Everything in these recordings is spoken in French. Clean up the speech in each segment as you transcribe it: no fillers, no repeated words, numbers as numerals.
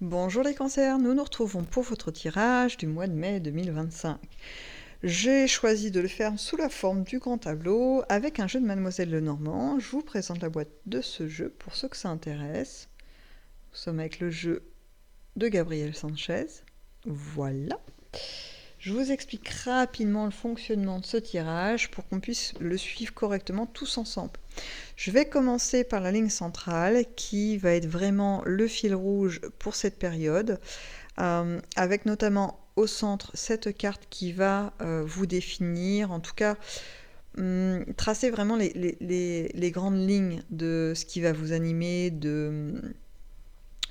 Bonjour les cancers, nous nous retrouvons pour votre tirage du mois de mai 2025. J'ai choisi de le faire sous la forme du grand tableau avec un jeu de Mademoiselle Lenormand. Je vous présente la boîte de ce jeu pour ceux que ça intéresse. Nous sommes avec le jeu de Gabriel Sanchez. Voilà. Je vous explique rapidement le fonctionnement de ce tirage pour qu'on puisse le suivre correctement tous ensemble. Je vais commencer par la ligne centrale qui va être vraiment le fil rouge pour cette période, avec notamment au centre cette carte qui va vous définir, en tout cas tracer vraiment les grandes lignes de ce qui va vous animer,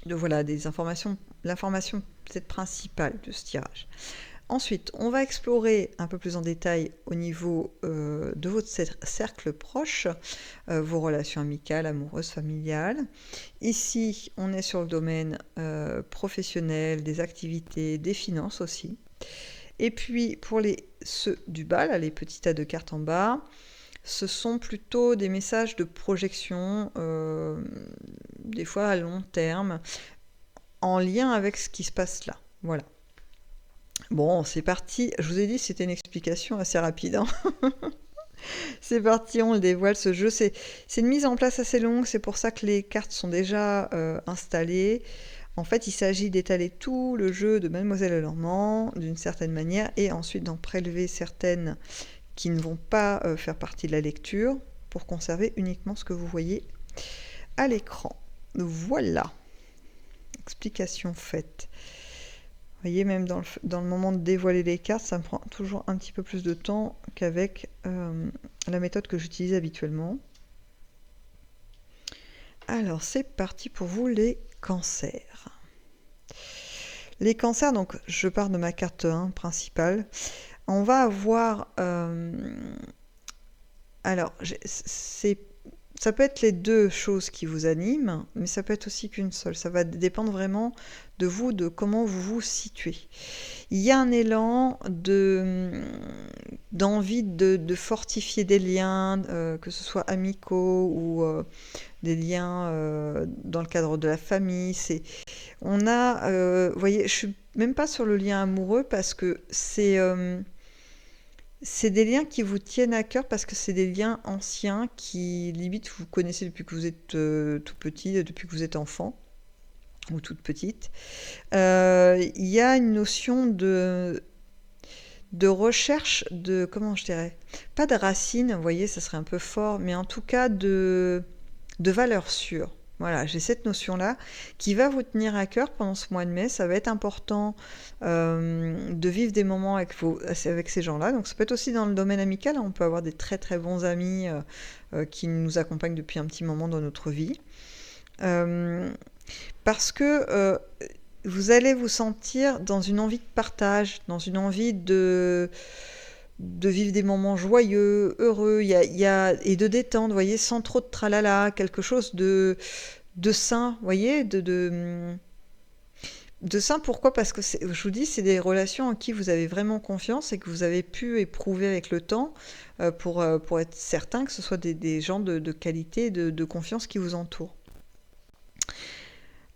voilà, des informations, l'information peut-être principale de ce tirage. Ensuite, on va explorer un peu plus en détail au niveau de votre cercle proche, vos relations amicales, amoureuses, familiales. Ici, on est sur le domaine professionnel, des activités, des finances aussi. Et puis, pour ceux du bas, là, les petits tas de cartes en bas, ce sont plutôt des messages de projection, des fois à long terme, en lien avec ce qui se passe là. Voilà. Bon, c'est parti. Je vous ai dit, c'était une explication assez rapide, hein. C'est parti, on le dévoile, ce jeu. C'est une mise en place assez longue, c'est pour ça que les cartes sont déjà installées. En fait, il s'agit d'étaler tout le jeu de Mademoiselle Lenormand d'une certaine manière et ensuite d'en prélever certaines qui ne vont pas faire partie de la lecture pour conserver uniquement ce que vous voyez à l'écran. Voilà. Explication faite. Vous voyez, même dans le moment de dévoiler les cartes, ça me prend toujours un petit peu plus de temps qu'avec la méthode que j'utilise habituellement. Alors, c'est parti pour vous les cancers. Les cancers, donc je pars de ma carte 1 principale. On va avoir... alors, ça peut être les deux choses qui vous animent, mais ça peut être aussi qu'une seule. Ça va dépendre vraiment de vous, de comment vous vous situez. Il y a un élan d'envie de fortifier des liens, que ce soit amicaux ou des liens dans le cadre de la famille. Vous voyez, je suis même pas sur le lien amoureux parce que c'est des liens qui vous tiennent à cœur parce que c'est des liens anciens qui, limite, vous connaissez depuis que vous êtes tout petit, depuis que vous êtes enfant ou toute petite. Il y a une notion de recherche de, comment je dirais, pas de racines, vous voyez, ça serait un peu fort, mais en tout cas de valeurs sûres. Voilà, j'ai cette notion-là qui va vous tenir à cœur pendant ce mois de mai. Ça va être important de vivre des moments avec ces gens-là. Donc ça peut être aussi dans le domaine amical. On peut avoir des très très bons amis qui nous accompagnent depuis un petit moment dans notre vie. Parce que vous allez vous sentir dans une envie de partage, dans une envie de vivre des moments joyeux, heureux, et de détendre, vous voyez, sans trop de tralala, quelque chose de sain, vous voyez, de sain. Pourquoi? Parce que je vous dis, c'est des relations en qui vous avez vraiment confiance et que vous avez pu éprouver avec le temps pour être certain que ce soit des gens de qualité, de confiance qui vous entourent.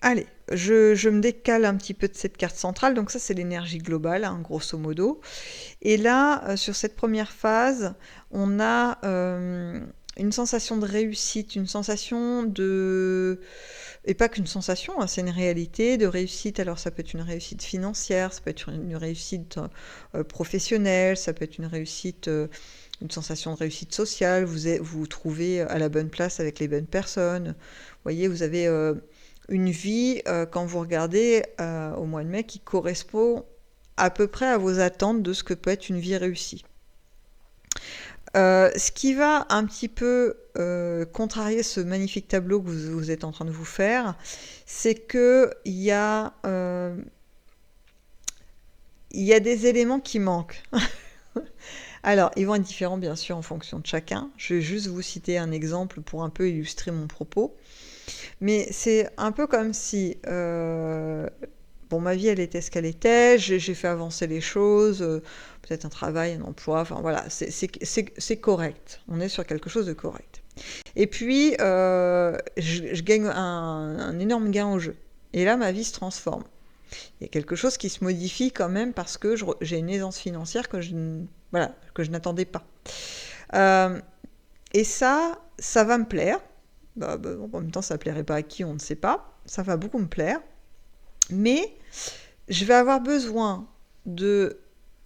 Allez, je me décale un petit peu de cette carte centrale. Donc ça, c'est l'énergie globale, hein, grosso modo. Et là, sur cette première phase, on a une sensation de réussite, une sensation de... Et pas qu'une sensation, hein, c'est une réalité de réussite. Alors ça peut être une réussite financière, ça peut être une réussite professionnelle, ça peut être une réussite... une sensation de réussite sociale, vous vous trouvez à la bonne place avec les bonnes personnes. Vous voyez, vous avez une vie, quand vous regardez au mois de mai, qui correspond à peu près à vos attentes de ce que peut être une vie réussie. Ce qui va un petit peu contrarier ce magnifique tableau que vous êtes en train de vous faire, c'est qu'il y a des éléments qui manquent. Alors, ils vont être différents, bien sûr, en fonction de chacun. Je vais juste vous citer un exemple pour un peu illustrer mon propos. Mais c'est un peu comme si... bon, ma vie, elle était ce qu'elle était, j'ai fait avancer les choses, peut-être un travail, un emploi, enfin voilà, c'est correct. On est sur quelque chose de correct. Et puis, je gagne un énorme gain au jeu. Et là, ma vie se transforme. Il y a quelque chose qui se modifie quand même parce que j'ai une aisance financière que je n'attendais pas. Et ça va me plaire. En même temps, ça ne plairait pas à qui, on ne sait pas. Ça va beaucoup me plaire. Mais je vais avoir besoin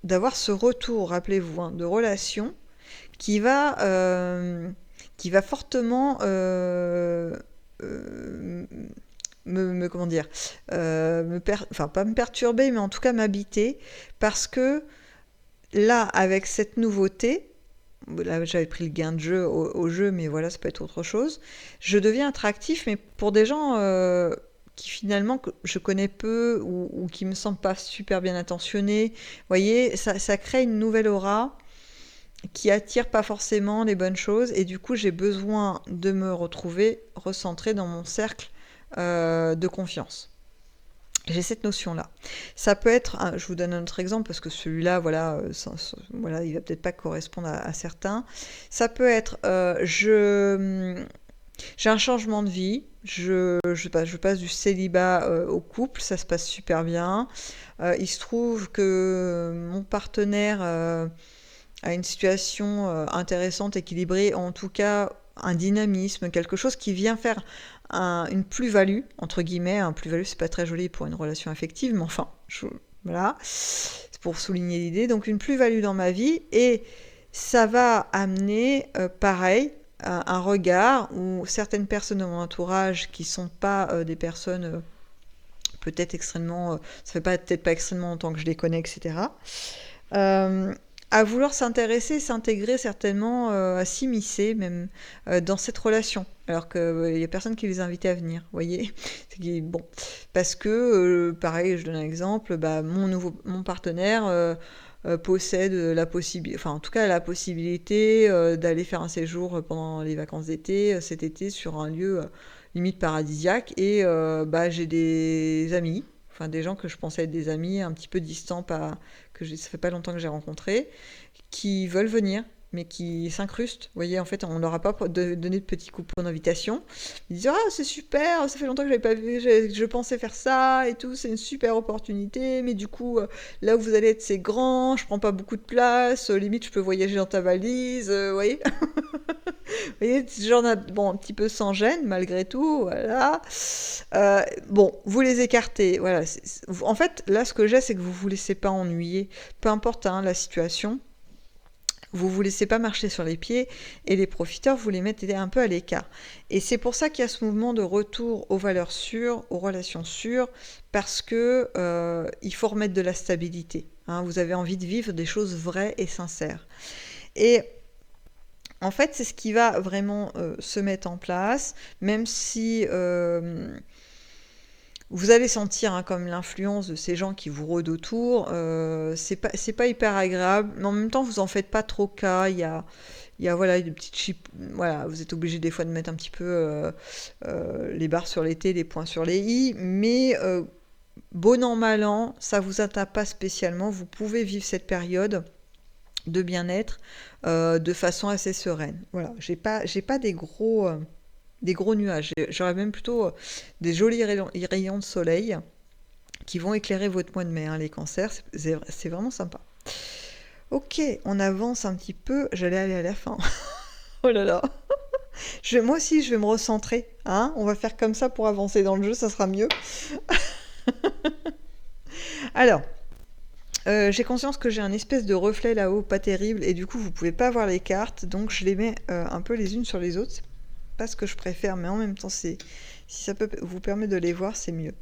d'avoir ce retour, rappelez-vous, hein, de relation qui va fortement comment dire, pas me perturber, mais en tout cas m'habiter, parce que là, avec cette nouveauté, là j'avais pris le gain de jeu au jeu, mais voilà, ça peut être autre chose, je deviens attractif, mais pour des gens qui finalement que je connais peu ou qui me semblent pas super bien intentionnés. Vous voyez, ça crée une nouvelle aura qui attire pas forcément les bonnes choses, et du coup j'ai besoin de me retrouver recentré dans mon cercle de confiance. J'ai cette notion-là. Ça peut être, je vous donne un autre exemple parce que celui-là, voilà, il va peut-être pas correspondre à certains. Ça peut être, j'ai un changement de vie, je passe du célibat au couple, ça se passe super bien. Il se trouve que mon partenaire a une situation intéressante, équilibrée, en tout cas un dynamisme, quelque chose qui vient faire une plus-value, entre guillemets. Un plus-value, c'est pas très joli pour une relation affective, mais enfin, voilà, c'est pour souligner l'idée. Donc une plus-value dans ma vie, et ça va amener, pareil, un regard où certaines personnes de mon entourage qui sont pas des personnes peut-être extrêmement, ça fait peut-être pas extrêmement longtemps que je les connais, etc., à vouloir s'intéresser, s'intégrer certainement, à s'immiscer même dans cette relation, alors qu'il n'y a personne qui les invitait à venir, vous voyez. Bon, parce que, pareil, je donne un exemple, mon partenaire possède la possibilité, enfin en tout cas la possibilité d'aller faire un séjour pendant les vacances d'été, cet été, sur un lieu limite paradisiaque, et j'ai des amis, enfin des gens que je pensais être des amis un petit peu distants, ça fait pas longtemps que j'ai rencontré, qui veulent venir, mais qui s'incrustent. Vous voyez, en fait, on leur a pas donné de petits coupons d'invitation. Ils disent, ah, c'est super, ça fait longtemps que je l'avais pas vu, je pensais faire ça et tout, c'est une super opportunité, mais du coup, là où vous allez être, c'est grand, je prends pas beaucoup de place, limite, je peux voyager dans ta valise, vous voyez. Vous voyez, genre, bon, un petit peu sans gêne, malgré tout, voilà. Vous les écartez, voilà. En fait, là, ce que j'ai, c'est que vous vous laissez pas ennuyer, peu importe la situation. Vous vous laissez pas marcher sur les pieds, et les profiteurs, vous les mettez un peu à l'écart. Et c'est pour ça qu'il y a ce mouvement de retour aux valeurs sûres, aux relations sûres, parce que il faut remettre de la stabilité. Hein. Vous avez envie de vivre des choses vraies et sincères. Et en fait, c'est ce qui va vraiment se mettre en place, même si vous allez sentir comme l'influence de ces gens qui vous rôdent autour. C'est pas hyper agréable, mais en même temps, vous en faites pas trop cas. Il y a voilà, des petites chips. Voilà, vous êtes obligé des fois de mettre un petit peu les barres sur les T, les points sur les I, mais bon an, mal an, ça vous atteint pas spécialement. Vous pouvez vivre cette période de bien-être de façon assez sereine. Voilà, j'ai pas des gros nuages. J'aurais même plutôt des jolis rayons de soleil qui vont éclairer votre mois de mai, hein, les cancers. C'est vraiment sympa. Ok, on avance un petit peu. J'allais aller à la fin. Oh là là. Moi aussi, je vais me recentrer. Hein, on va faire comme ça pour avancer dans le jeu, ça sera mieux. Alors, j'ai conscience que j'ai un espèce de reflet là-haut, pas terrible, et du coup, vous pouvez pas voir les cartes, donc je les mets un peu les unes sur les autres. C'est pas ce que je préfère, mais en même temps, si ça peut vous permettre de les voir, c'est mieux.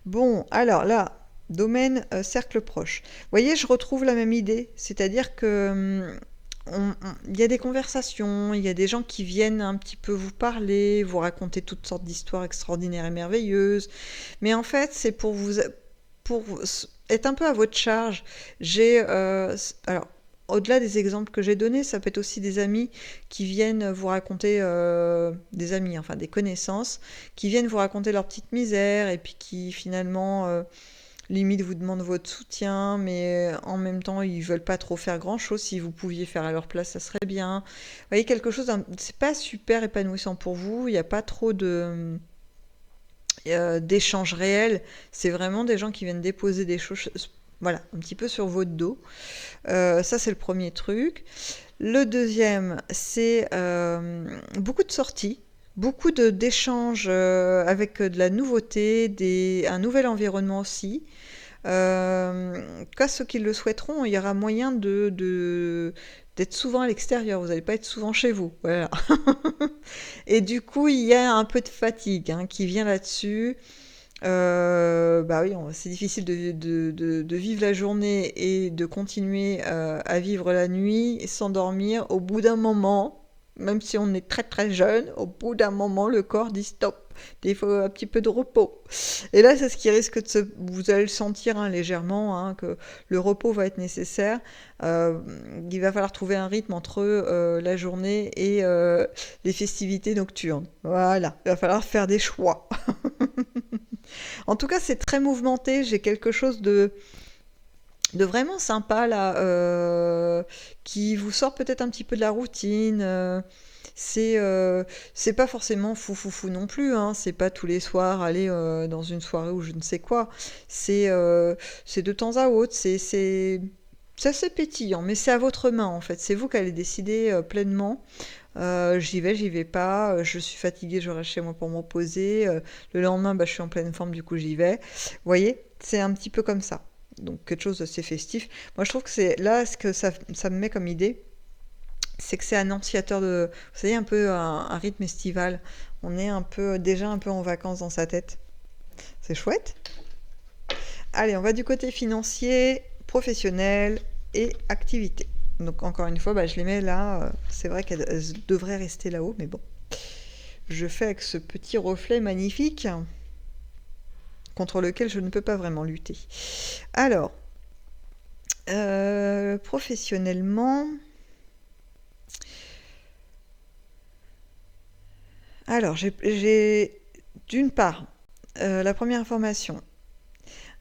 Bon, alors là, domaine cercle proche. Vous voyez, je retrouve la même idée, c'est-à-dire que il y a des conversations, il y a des gens qui viennent un petit peu vous parler, vous raconter toutes sortes d'histoires extraordinaires et merveilleuses, mais en fait, c'est pour être un peu à votre charge. Alors, au-delà des exemples que j'ai donnés, ça peut être aussi des amis qui viennent vous raconter, des amis, enfin des connaissances, qui viennent vous raconter leur petite misère, et puis qui finalement, limite vous demandent votre soutien, mais en même temps ils veulent pas trop faire grand-chose. Si vous pouviez faire à leur place, ça serait bien. Vous voyez, quelque chose, c'est pas super épanouissant pour vous, il n'y a pas trop de... d'échanges réels. C'est vraiment des gens qui viennent déposer des choses, voilà, un petit peu sur votre dos. Ça, c'est le premier truc. Le deuxième, c'est beaucoup de sorties, beaucoup d'échanges avec de la nouveauté, un nouvel environnement aussi. Qu'à ceux qui le souhaiteront, il y aura moyen d'être souvent à l'extérieur. Vous n'allez pas être souvent chez vous. Voilà. Et du coup, il y a un peu de fatigue qui vient là-dessus. Bah oui, c'est difficile de vivre la journée et de continuer à vivre la nuit et s'endormir. Au bout d'un moment, même si on est très très jeune, au bout d'un moment, le corps dit stop. Il faut un petit peu de repos. Et là, c'est ce qui risque vous allez le sentir légèrement, que le repos va être nécessaire. Il va falloir trouver un rythme entre la journée et les festivités nocturnes. Voilà, il va falloir faire des choix. En tout cas, c'est très mouvementé. J'ai quelque chose de vraiment sympa là, qui vous sort peut-être un petit peu de la routine. C'est pas forcément fou non plus. C'est pas tous les soirs aller dans une soirée ou je ne sais quoi. C'est de temps à autre. C'est assez pétillant, mais c'est à votre main en fait. C'est vous qui allez décider pleinement. J'y vais pas, je suis fatiguée, je reste chez moi pour me reposer. Le lendemain, je suis en pleine forme, du coup j'y vais. Vous voyez, c'est un petit peu comme ça. Donc quelque chose d'assez festif. Moi je trouve que c'est là ce que ça me met comme idée, c'est que c'est annonciateur de, vous savez, un peu un rythme estival. On est déjà un peu en vacances dans sa tête. C'est chouette. Allez, on va du côté financier, professionnel et activité. Donc encore une fois, je les mets là. C'est vrai qu'elles devraient rester là-haut, mais bon. Je fais avec ce petit reflet magnifique contre lequel je ne peux pas vraiment lutter. Alors, professionnellement... Alors, j'ai d'une part, la première information,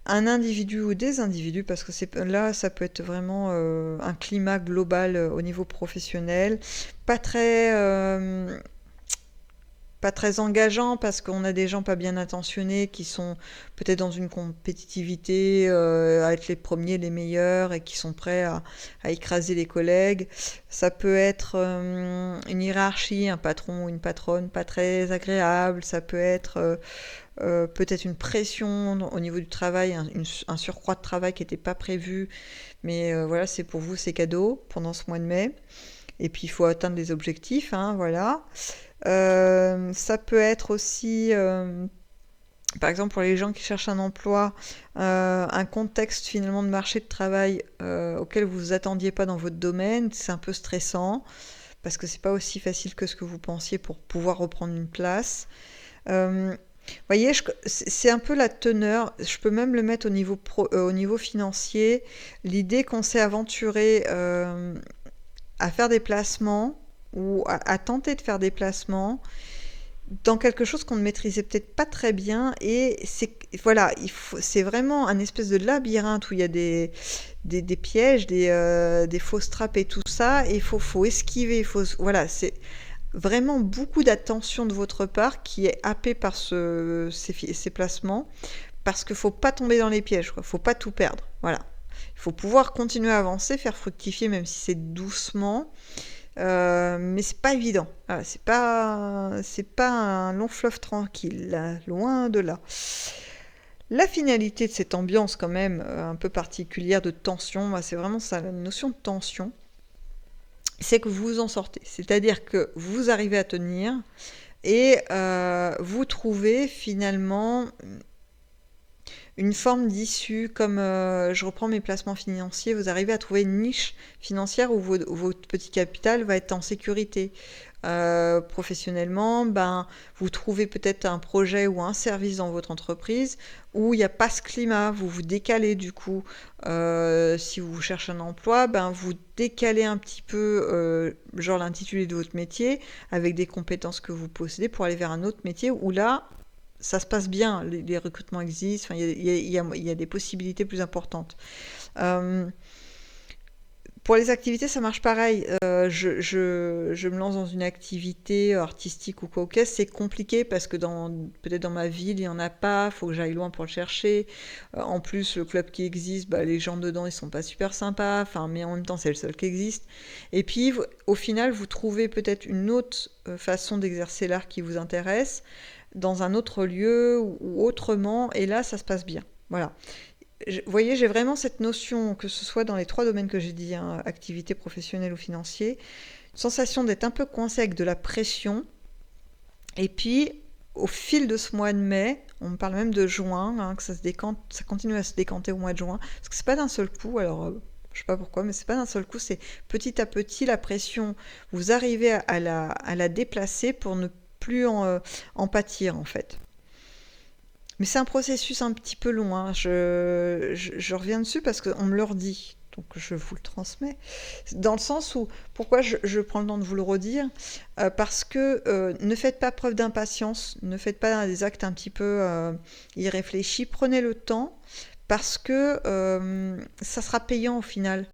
un individu ou des individus, parce que là, ça peut être vraiment un climat global au niveau professionnel, pas très engageant, parce qu'on a des gens pas bien intentionnés qui sont peut-être dans une compétitivité à être les premiers, les meilleurs, et qui sont prêts à écraser les collègues. Ça peut être une hiérarchie, un patron ou une patronne pas très agréable. Ça peut être peut-être une pression au niveau du travail, un surcroît de travail qui n'était pas prévu, mais voilà, c'est pour vous, c'est cadeau pendant ce mois de mai. Et puis il faut atteindre les objectifs, voilà. Ça peut être aussi, par exemple pour les gens qui cherchent un emploi, un contexte finalement de marché de travail auquel vous vous attendiez pas dans votre domaine. C'est un peu stressant parce que c'est pas aussi facile que ce que vous pensiez pour pouvoir reprendre une place. Voyez, c'est un peu la teneur. Je peux même le mettre au niveau financier. L'idée qu'on s'est aventuré à faire des placements ou à tenter de faire des placements dans quelque chose qu'on ne maîtrisait peut-être pas très bien, et c'est vraiment un espèce de labyrinthe où il y a des pièges, des fausses trappes et tout ça, et il faut esquiver, voilà, c'est vraiment beaucoup d'attention de votre part qui est happée par ces placements, parce qu'il ne faut pas tomber dans les pièges, il ne faut pas tout perdre, voilà. Il faut pouvoir continuer à avancer, faire fructifier, même si c'est doucement, mais c'est pas évident. Voilà, c'est pas un long fleuve tranquille, là, loin de là. La finalité de cette ambiance quand même un peu particulière de tension, c'est vraiment ça, la notion de tension, c'est que vous vous en sortez. C'est-à-dire que vous arrivez à tenir et vous trouvez finalement une forme d'issue, comme je reprends mes placements financiers, vous arrivez à trouver une niche financière où votre petit capital va être en sécurité. Professionnellement, vous trouvez peut-être un projet ou un service dans votre entreprise où il n'y a pas ce climat, vous vous décalez du coup. Si vous cherchez un emploi, vous décalez un petit peu genre l'intitulé de votre métier avec des compétences que vous possédez pour aller vers un autre métier où là, ça se passe bien, les recrutements existent, il y a des possibilités plus importantes. Pour les activités, ça marche pareil. Je me lance dans une activité artistique ou quoi, ok, c'est compliqué parce que peut-être dans ma ville, il n'y en a pas, faut que j'aille loin pour le chercher. En plus, le club qui existe, bah, les gens dedans, ils sont pas super sympas, enfin, mais en même temps, c'est le seul qui existe. Et puis, au final, vous trouvez peut-être une autre façon d'exercer l'art qui vous intéresse, dans un autre lieu ou autrement, et là, ça se passe bien. Voilà. Vous voyez, j'ai vraiment cette notion, que ce soit dans les 3 domaines que j'ai dit, hein, activité professionnelle ou financier, sensation d'être un peu coincé avec de la pression. Et puis, au fil de ce mois de mai, on me parle même de juin, hein, que ça continue à se décanter au mois de juin, parce que c'est pas d'un seul coup, alors je sais pas pourquoi, mais c'est pas d'un seul coup, c'est petit à petit la pression, vous arrivez à la déplacer pour ne plus en pâtir en fait. Mais c'est un processus un petit peu long, hein. Je reviens dessus parce qu'on me le redit, donc je vous le transmets. Dans le sens où, pourquoi je prends le temps de vous le redire, parce que ne faites pas preuve d'impatience, ne faites pas des actes un petit peu irréfléchis, prenez le temps, parce que ça sera payant au final.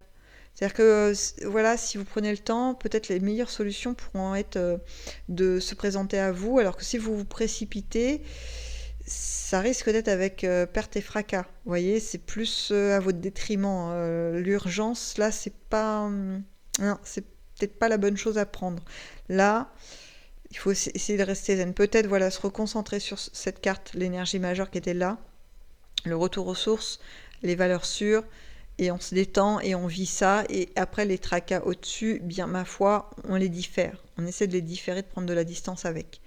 C'est-à-dire que voilà, si vous prenez le temps, peut-être les meilleures solutions pourront être de se présenter à vous, alors que si vous vous précipitez, ça risque d'être avec perte et fracas. Vous voyez, c'est plus à votre détriment. L'urgence, là, c'est pas. Non, c'est peut-être pas la bonne chose à prendre. Là, il faut essayer de rester zen. Peut-être, voilà, se reconcentrer sur cette carte, l'énergie majeure qui était là, le retour aux sources, les valeurs sûres, et on se détend et on vit ça. Et après, les tracas au-dessus, bien, ma foi, on les diffère. On essaie de les différer, de prendre de la distance avec.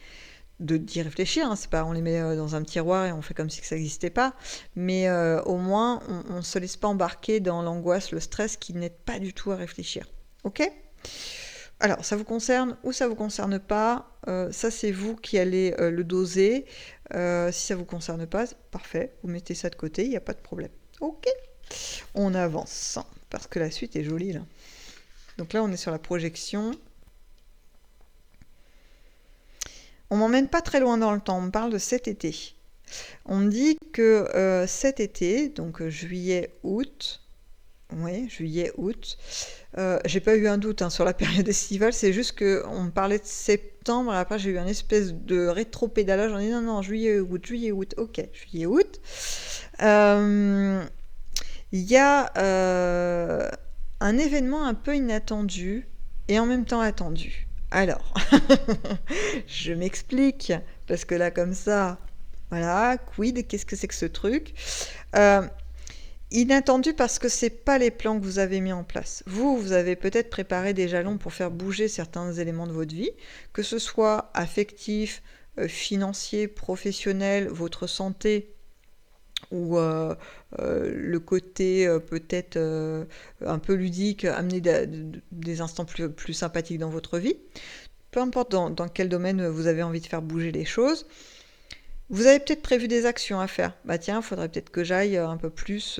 D'y réfléchir, hein, c'est pas on les met dans un tiroir et on fait comme si ça n'existait pas, mais au moins on ne se laisse pas embarquer dans l'angoisse, le stress qui n'aide pas du tout à réfléchir. Ok ? Alors ça vous concerne ou ça vous concerne pas, ça c'est vous qui allez le doser. Si ça vous concerne pas, parfait, vous mettez ça de côté, il n'y a pas de problème. Ok ? On avance, parce que la suite est jolie là. Donc là on est sur la projection. On m'emmène pas très loin dans le temps, on me parle de cet été. On me dit que cet été, donc juillet-août, oui, juillet-août, j'ai pas eu un doute hein, sur la période estivale, c'est juste qu'on me parlait de septembre, et après j'ai eu un espèce de rétro-pédalage, on dit non, juillet-août, ok, juillet-août. Il y a un événement un peu inattendu et en même temps attendu. Alors, je m'explique, parce que là, comme ça, voilà, quid, qu'est-ce que c'est que ce truc Inattendu parce que c'est pas les plans que vous avez mis en place. Vous avez peut-être préparé des jalons pour faire bouger certains éléments de votre vie, que ce soit affectif, financier, professionnel, votre santé, ou le côté peut-être un peu ludique, amener des instants plus sympathiques dans votre vie. Peu importe dans quel domaine vous avez envie de faire bouger les choses. Vous avez peut-être prévu des actions à faire. Bah tiens, il faudrait peut-être que j'aille un peu plus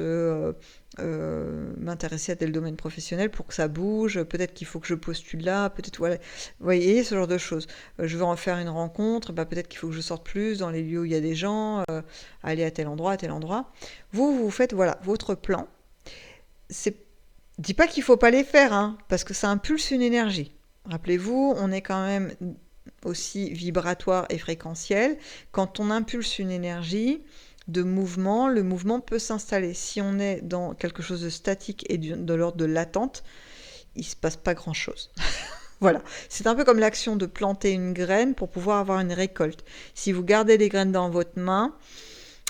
m'intéresser à tel domaine professionnel pour que ça bouge. Peut-être qu'il faut que je postule là. Peut-être, voilà. Vous voyez, ce genre de choses. Je veux en faire une rencontre. Bah, peut-être qu'il faut que je sorte plus dans les lieux où il y a des gens. Aller à tel endroit, à tel endroit. Vous faites, voilà, votre plan. Dis pas qu'il faut pas les faire, hein, parce que ça impulse une énergie. Rappelez-vous, on est quand même aussi vibratoire et fréquentiel. Quand on impulse une énergie de mouvement, le mouvement peut s'installer. Si on est dans quelque chose de statique et de l'ordre de l'attente, il ne se passe pas grand-chose. Voilà, c'est un peu comme l'action de planter une graine pour pouvoir avoir une récolte. Si vous gardez les graines dans votre main,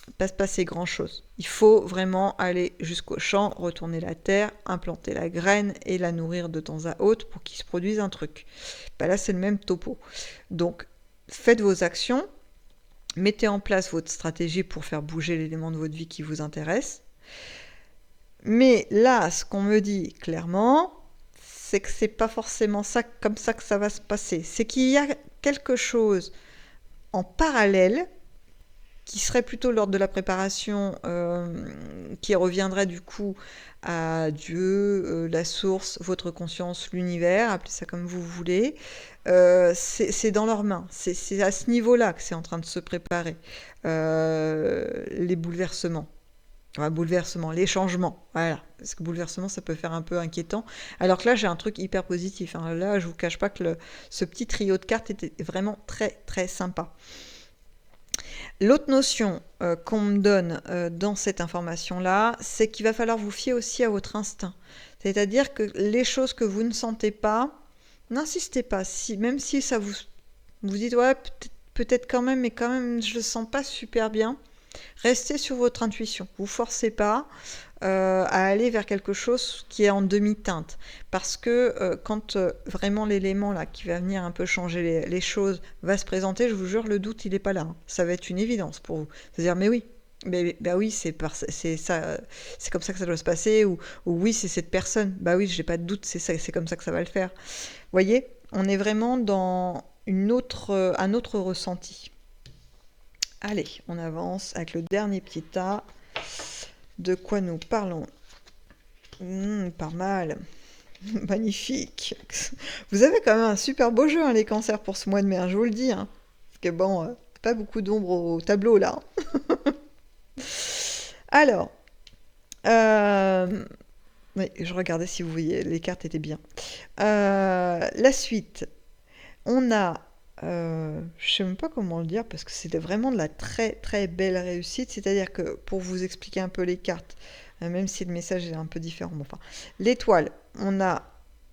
il ne va pas se passer grand-chose. Il faut vraiment aller jusqu'au champ, retourner la terre, implanter la graine et la nourrir de temps à autre pour qu'il se produise un truc. Ben là, c'est le même topo. Donc, faites vos actions, mettez en place votre stratégie pour faire bouger l'élément de votre vie qui vous intéresse. Mais là, ce qu'on me dit clairement, c'est que c'est pas forcément ça, comme ça que ça va se passer. C'est qu'il y a quelque chose en parallèle qui serait plutôt lors de la préparation, qui reviendrait du coup à Dieu, la source, votre conscience, l'univers, appelez ça comme vous voulez. C'est dans leurs mains. C'est à ce niveau-là que c'est en train de se préparer, les bouleversements. Ouais, bouleversement, les changements, voilà. Parce que bouleversement, ça peut faire un peu inquiétant. Alors que là, j'ai un truc hyper positif, hein. Là, je vous cache pas que ce petit trio de cartes était vraiment très très sympa. L'autre notion qu'on me donne dans cette information-là, c'est qu'il va falloir vous fier aussi à votre instinct. C'est-à-dire que les choses que vous ne sentez pas, n'insistez pas. Même si ça vous dites, ouais, peut-être quand même, mais quand même, je le sens pas super bien. Restez sur votre intuition. Vous forcez pas à aller vers quelque chose qui est en demi-teinte. Parce que quand vraiment l'élément là qui va venir un peu changer les choses va se présenter, je vous jure, le doute, il n'est pas là, hein. Ça va être une évidence pour vous. C'est-à-dire, mais oui. Mais bah oui, c'est ça, c'est comme ça que ça doit se passer, ou oui, c'est cette personne. Bah oui, j'ai pas de doute, c'est comme ça que ça va le faire. Vous voyez, on est vraiment dans un autre ressenti. Allez, on avance avec le dernier petit tas. De quoi nous parlons? Pas mal. Magnifique. Vous avez quand même un super beau jeu, hein, les cancers, pour ce mois de mai, hein, je vous le dis. Hein. Parce que bon, pas beaucoup d'ombre au tableau, là. Alors, oui, je regardais si vous voyez, les cartes étaient bien. La suite, on a... je sais même pas comment le dire parce que c'était vraiment de la très très belle réussite. C'est-à-dire que pour vous expliquer un peu les cartes, même si le message est un peu différent, bon, enfin, l'étoile, on a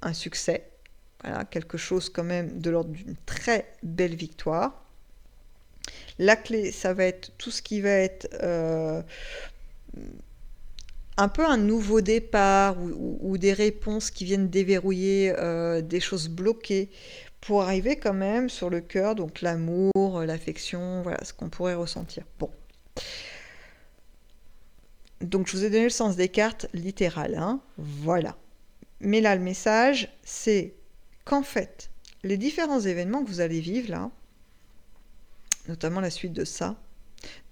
un succès, voilà, quelque chose quand même de l'ordre d'une très belle victoire. La clé, ça va être tout ce qui va être un peu un nouveau départ ou des réponses qui viennent déverrouiller des choses bloquées pour arriver quand même sur le cœur, donc l'amour, l'affection, voilà ce qu'on pourrait ressentir. Bon. Donc je vous ai donné le sens des cartes littérales, hein, voilà. Mais là, le message, c'est qu'en fait, les différents événements que vous allez vivre là, notamment la suite de ça,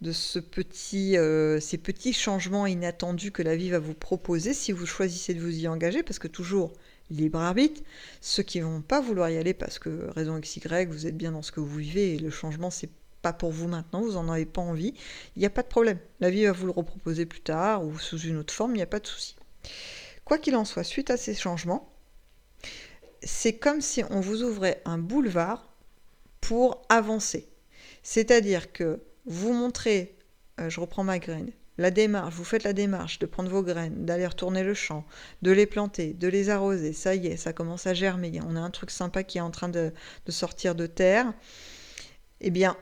de ces petits changements inattendus que la vie va vous proposer si vous choisissez de vous y engager, parce que toujours libre arbitre, ceux qui vont pas vouloir y aller parce que raison XY, vous êtes bien dans ce que vous vivez et le changement c'est pas pour vous maintenant, vous en avez pas envie, il n'y a pas de problème. La vie va vous le reproposer plus tard ou sous une autre forme, il n'y a pas de souci. Quoi qu'il en soit, suite à ces changements, c'est comme si on vous ouvrait un boulevard pour avancer. C'est-à-dire que vous montrez, je reprends ma graine, la démarche, vous faites la démarche de prendre vos graines, d'aller retourner le champ, de les planter, de les arroser, ça y est, ça commence à germer, on a un truc sympa qui est en train de sortir de terre. Eh bien,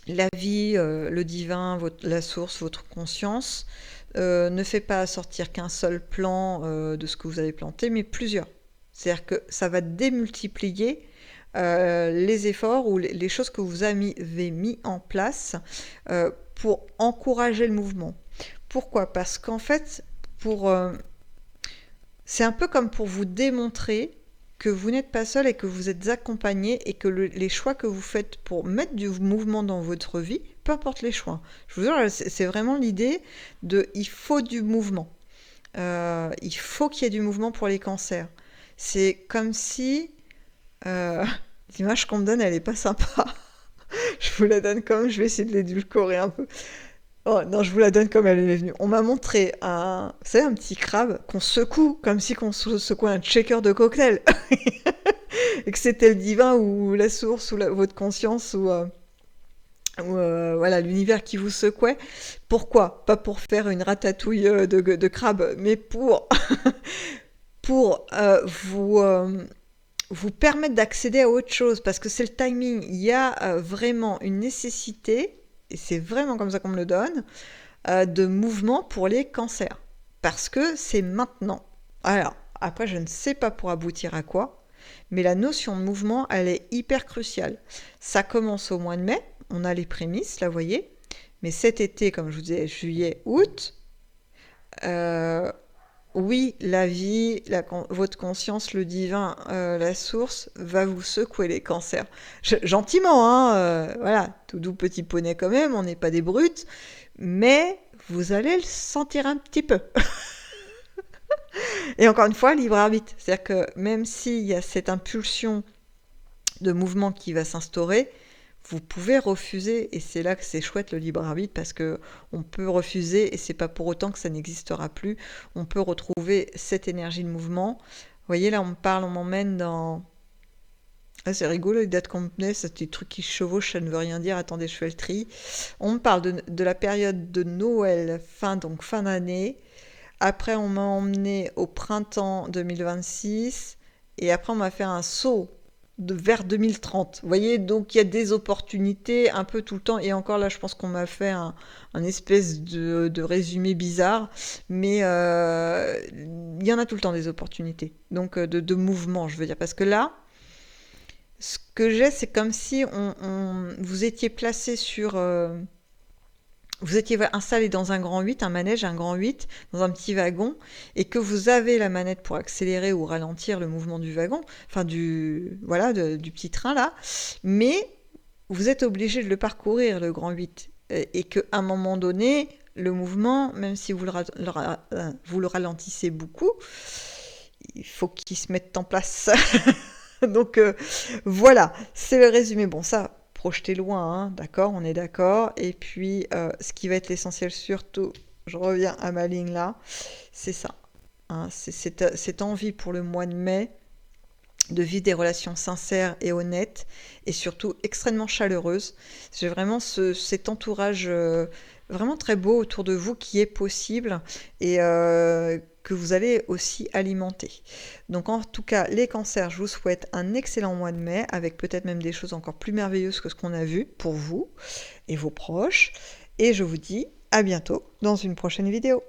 la vie, le divin, la source, votre conscience, ne fait pas sortir qu'un seul plan de ce que vous avez planté, mais plusieurs. C'est-à-dire que ça va démultiplier les efforts ou les choses que vous avez mis en place pour encourager le mouvement. Pourquoi? Parce qu'en fait, c'est un peu comme pour vous démontrer que vous n'êtes pas seul et que vous êtes accompagné et que les choix que vous faites pour mettre du mouvement dans votre vie, peu importe les choix. Je vous jure, c'est vraiment l'idée il faut du mouvement. Il faut qu'il y ait du mouvement pour les cancers. C'est comme si... l'image qu'on me donne, elle est pas sympa. Je vous la donne comme, je vais essayer de l'édulcorer un peu. Oh non, je vous la donne comme elle est venue. On m'a montré un petit crabe qu'on secoue, comme si on secouait un shaker de cocktail. Et que c'était le divin ou la source ou votre conscience ou voilà, l'univers qui vous secouait. Pourquoi? Pas pour faire une ratatouille de crabe, mais pour vous permettre d'accéder à autre chose, parce que c'est le timing. Il y a vraiment une nécessité, et c'est vraiment comme ça qu'on me le donne, de mouvement pour les cancers. Parce que c'est maintenant. Alors, après, je ne sais pas pour aboutir à quoi, mais la notion de mouvement, elle est hyper cruciale. Ça commence au mois de mai, on a les prémices, là, vous voyez. Mais cet été, comme je vous disais, juillet, août, oui, la vie, votre conscience, le divin, la source, va vous secouer les cancers. Gentiment, hein, voilà, tout doux petit poney quand même, on n'est pas des brutes, mais vous allez le sentir un petit peu. Et encore une fois, libre arbitre. C'est-à-dire que même s'il y a cette impulsion de mouvement qui va s'instaurer, vous pouvez refuser, et c'est là que c'est chouette le libre arbitre, parce que on peut refuser, et c'est pas pour autant que ça n'existera plus. On peut retrouver cette énergie de mouvement. Vous voyez, là, on me parle, on m'emmène dans... Ah, c'est rigolo, les dates qu'on me met, c'est des trucs qui se chevauchent, ça ne veut rien dire. Attendez, je fais le tri. On me parle de la période de Noël, donc fin d'année. Après, on m'a emmené au printemps 2026. Et après, on m'a fait un saut vers 2030. Vous voyez, donc il y a des opportunités un peu tout le temps. Et encore là, je pense qu'on m'a fait un espèce de résumé bizarre. Mais il y en a tout le temps des opportunités. Donc de mouvement, je veux dire. Parce que là, ce que j'ai, c'est comme si vous étiez placé sur... vous étiez installé dans un grand 8, un manège, un grand 8, dans un petit wagon, et que vous avez la manette pour accélérer ou ralentir le mouvement du wagon, enfin voilà, du petit train là, mais vous êtes obligé de le parcourir, le grand 8, et qu'à un moment donné, le mouvement, même si vous le ralentissez beaucoup, il faut qu'il se mette en place. Donc voilà, c'est le résumé. Bon, ça, projetez loin, hein, d'accord, on est d'accord. Et puis, ce qui va être l'essentiel surtout, je reviens à ma ligne là, c'est ça. Hein, c'est cette envie pour le mois de mai de vivre des relations sincères et honnêtes, et surtout extrêmement chaleureuses. J'ai vraiment cet entourage vraiment très beau autour de vous qui est possible, et que vous allez aussi alimenter. Donc en tout cas, les cancers, je vous souhaite un excellent mois de mai, avec peut-être même des choses encore plus merveilleuses que ce qu'on a vu pour vous et vos proches. Et je vous dis à bientôt dans une prochaine vidéo.